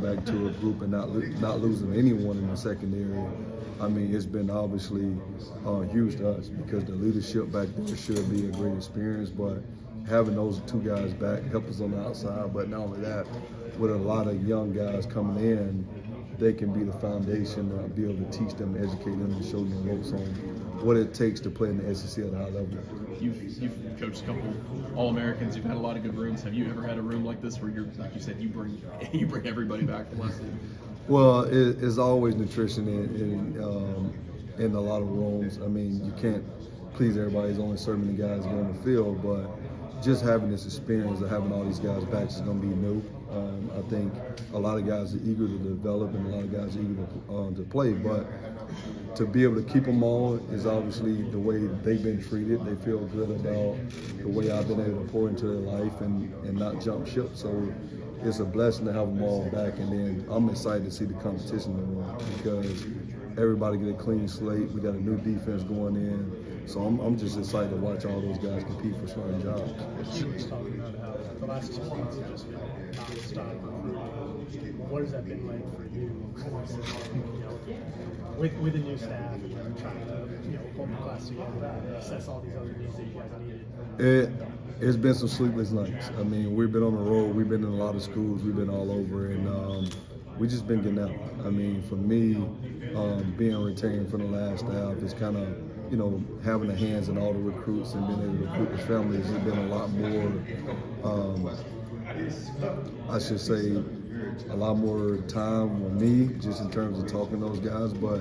back to a group and not losing anyone in the secondary. I mean, it's been obviously huge to us because the leadership back there should be a great experience, but having those two guys back help us on the outside. But not only that, with a lot of young guys coming in, they can be the foundation to be able to teach them, educate them, and show them the ropes on what it takes to play in the SEC at a high level. You've coached a couple All-Americans. You've had a lot of good rooms. Have you ever had a room like this where you're, like you said, you bring everybody back from last season? Well, it's always nutrition in a lot of rooms. I mean, you can't please everybody. There's only so many guys go on the field, but just having this experience of having all these guys back is going to be new. I think a lot of guys are eager to develop and a lot of guys are eager to play, but to be able to keep them all is obviously the way they've been treated. They feel good about the way I've been able to pour into their life and not jump ship. So it's a blessing to have them all back, and then I'm excited to see the competition in the room because everybody get a clean slate. We got a new defense going in. So I'm just excited to watch all those guys compete for starting jobs. You were talking about how the last 2 months have just been non-stop recruiting. What has that been like for you, with the new staff and trying to hold the class together and assess all these other needs that you guys needed? It's been some sleepless nights. I mean, we've been on the road. We've been in a lot of schools. We've been all over, and we just been getting out. I mean, for me, being retained from the last staff is kind of, having the hands in all the recruits and being able to recruit the families has been a lot more, I should say, a lot more time with me just in terms of talking to those guys. But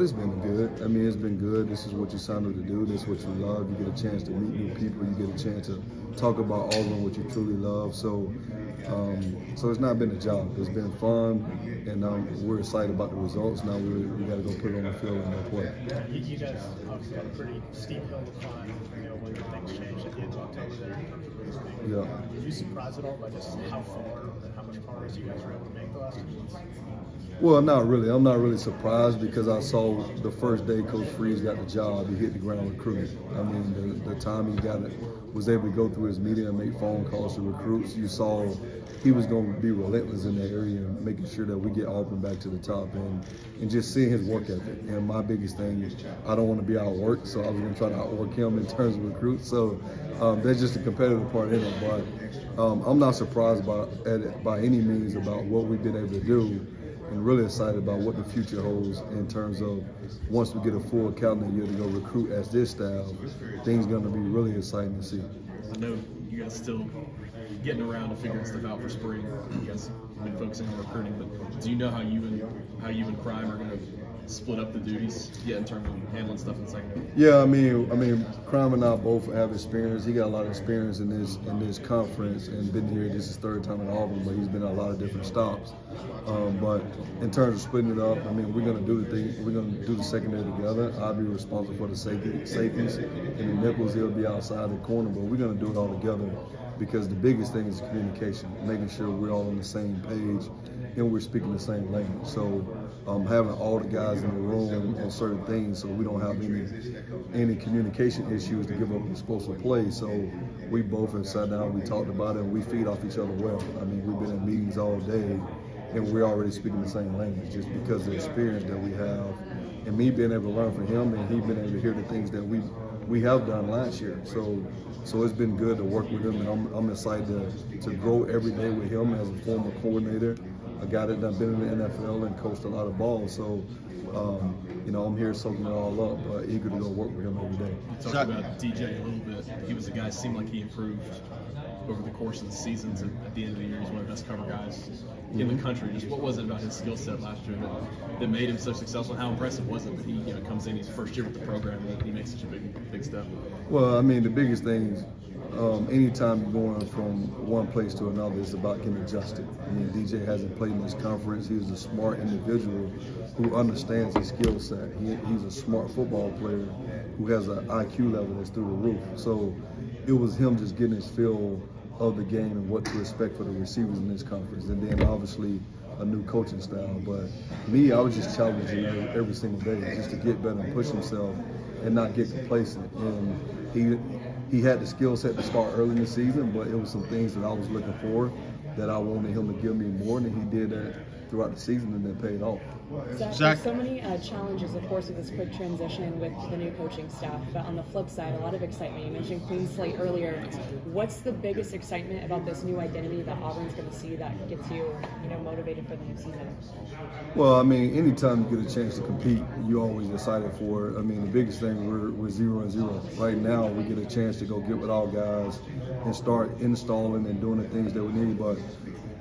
it's been good. I mean, it's been good. This is what you signed up to do. This is what you love. You get a chance to meet new people. You get a chance to talk about all of them what you truly love. So it's not been a job. It's been fun, and we're excited about the results. Now we got to go put it on the field and go play. You guys obviously had a pretty steep hill to climb, when things changed at the end of October there in terms of losing. Yeah. Were you surprised at all by just how far and how much progress you guys were able to make the last 2 months? Well, not really. I'm not really surprised because I saw the first day Coach Freeze got the job, he hit the ground recruiting. I mean, the time he was able to go through his media and make phone calls to recruits, you saw he was going to be relentless in that area and making sure that we get Auburn back to the top and just seeing his work ethic. And my biggest thing is I don't want to be outworked, so I was going to try to outwork him in terms of recruits. So that's just a competitive part in it. But I'm not surprised by any means about what we've been able to do, and really excited about what the future holds in terms of once we get a full calendar year to go recruit as this style, things are going to be really exciting to see. I know you guys still getting around to figuring stuff out for spring. You guys have been focusing on recruiting, but do you know how you and Crime are going to split up the duties in terms of handling stuff in the second? Yeah, I mean, Crime and I both have experience. He got a lot of experience in this conference and been here. This is his 3rd time in Auburn, but he's been at a lot of different stops. But in terms of splitting it up, I mean, we're going to do the thing. We're going to do the secondary together. I'll be responsible for the safeties, and the nickels, he'll be outside the corner. But we're going to do it all together because the biggest thing is communication, making sure we're all on the same page and we're speaking the same language. So having all the guys in the room on certain things so we don't have any communication issues to give up explosive play. So we both have sat down, we talked about it, and we feed off each other well. I mean, we've been in meetings all day and we're already speaking the same language just because of the experience that we have and me being able to learn from him and he being able to hear the things that we have done last year. So it's been good to work with him, and I'm excited to grow every day with him as a former coordinator, a guy that has been in the NFL and coached a lot of ball. So, I'm here soaking it all up, but eager to go work with him every day. You talked about DJ a little bit. He was a guy, seemed like he improved over the course of the seasons. At the end of the year, he's one of the best cover guys in the country. Just what was it about his skill set last year that made him so successful? And how impressive was it that he comes in, he's first year with the program, and he makes such a big step? Well, I mean, the biggest thing is anytime you're going from one place to another, it's about getting adjusted. I mean, DJ hasn't played in this conference. He's a smart individual who understands his skill set. He's a smart football player who has an IQ level that's through the roof. So it was him just getting his feel of the game and what to expect for the receivers in this conference. And then obviously a new coaching style. But me, I was just challenging every single day just to get better and push himself and not get complacent. And he had the skill set to start early in the season, but it was some things that I was looking for that I wanted him to give me more than he did that throughout the season, and it paid off. Zach, there's so many challenges, of course, with this quick transition with the new coaching staff. But on the flip side, a lot of excitement. You mentioned clean slate earlier. What's the biggest excitement about this new identity that Auburn's going to see that gets you, motivated for the new season? Well, I mean, anytime you get a chance to compete, you're always excited for it. I mean, the biggest thing, we're 0-0. Right now, we get a chance to go get with all guys and start installing and doing the things that we need. But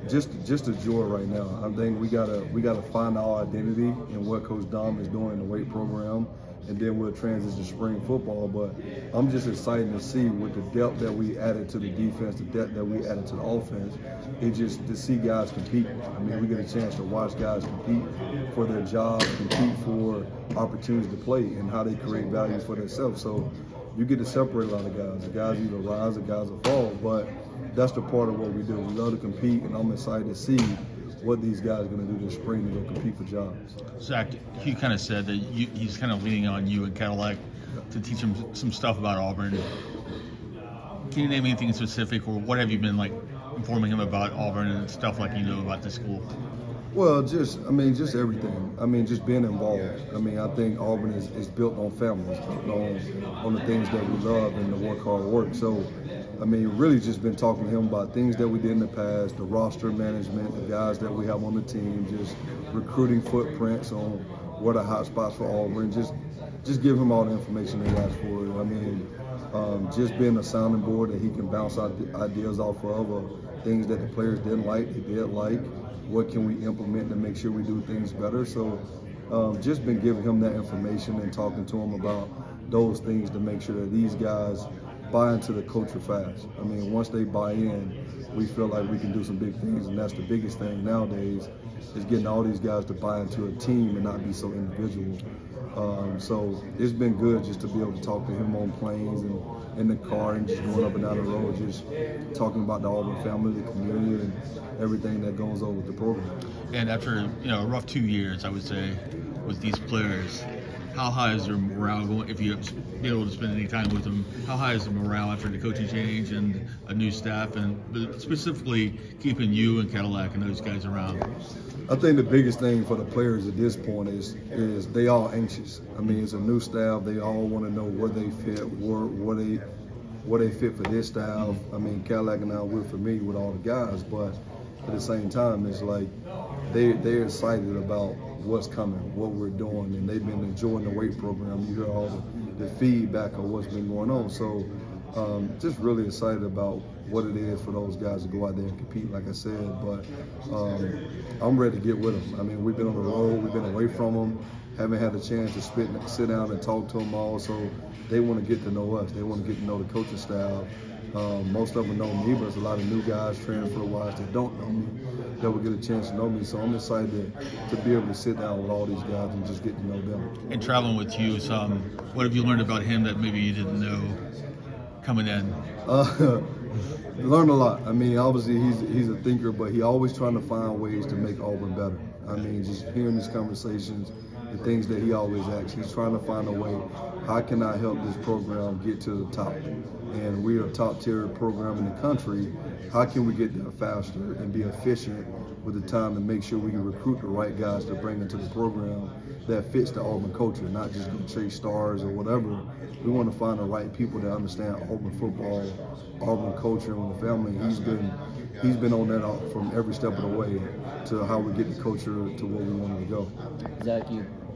just a joy right now. I think we gotta find our identity in what Coach Dom is doing in the weight program, and then we'll transition to spring football. But I'm just excited to see with the depth that we added to the defense, the depth that we added to the offense. It just to see guys compete. I mean, we get a chance to watch guys compete for their jobs, compete for opportunities to play, and how they create value for themselves. So you get to separate a lot of guys. The guys either rise, the guys will fall, but that's the part of what we do. We love to compete, and I'm excited to see what these guys are going to do this spring to go compete for jobs. Zach, he kind of said that he's kind of leaning on you and Cadillac to teach him some stuff about Auburn. Can you name anything specific, or what have you been informing him about Auburn and stuff about the school? Well, just everything. I mean, just being involved. I mean, I think Auburn is built on family. It's built on the things that we love and the work hard work. So, I mean, really just been talking to him about things that we did in the past, the roster management, the guys that we have on the team, just recruiting footprints on what are hot spots for Auburn. Just give him all the information he asked for. I mean, just being a sounding board that he can bounce ideas off of, or things that the players didn't like, they did like. What can we implement to make sure we do things better? So just been giving him that information and talking to him about those things to make sure that these guys buy into the culture fast. I mean, once they buy in, we feel like we can do some big things, and that's the biggest thing nowadays, is getting all these guys to buy into a team and not be so individual. So it's been good just to be able to talk to him on planes and in the car and just going up and down the road, just talking about the Auburn family, the community, and everything that goes on with the program. And after a rough 2 years, I would say, with these players, how high is their morale going? If you have been able to spend any time with them, how high is the morale after the coaching change and a new staff, and specifically keeping you and Cadillac and those guys around? I think the biggest thing for the players at this point is they all anxious. I mean, it's a new staff. They all want to know where they fit, where they fit for this staff. I mean, Cadillac and I, we're familiar with all the guys, but at the same time, it's like they're excited about what's coming, what we're doing, and they've been enjoying the weight program. You hear all the feedback of what's been going on. So just really excited about what it is for those guys to go out there and compete, like I said. But I'm ready to get with them. I mean, we've been on the road, we've been away from them, haven't had a chance to sit down and talk to them all. So they want to get to know us. They want to get to know the coaching staff. Most of them know me, but there's a lot of new guys transfer-wise that don't know me that will get a chance to know me. So I'm excited to be able to sit down with all these guys and just get to know them. And traveling with you, what have you learned about him that maybe you didn't know coming in? Learned a lot. I mean, obviously he's a thinker, but he always trying to find ways to make Auburn better. I mean, just hearing these conversations, the things that he always asks, he's trying to find a way, how can I help this program get to the top? And we're a top-tier program in the country. How can we get there faster and be efficient with the time to make sure we can recruit the right guys to bring into the program that fits the Auburn culture, not just go chase stars or whatever. We want to find the right people that understand Auburn football, Auburn culture, and the family. He's been on that from every step of the way to how we get the culture to where we wanted to go. Zach, you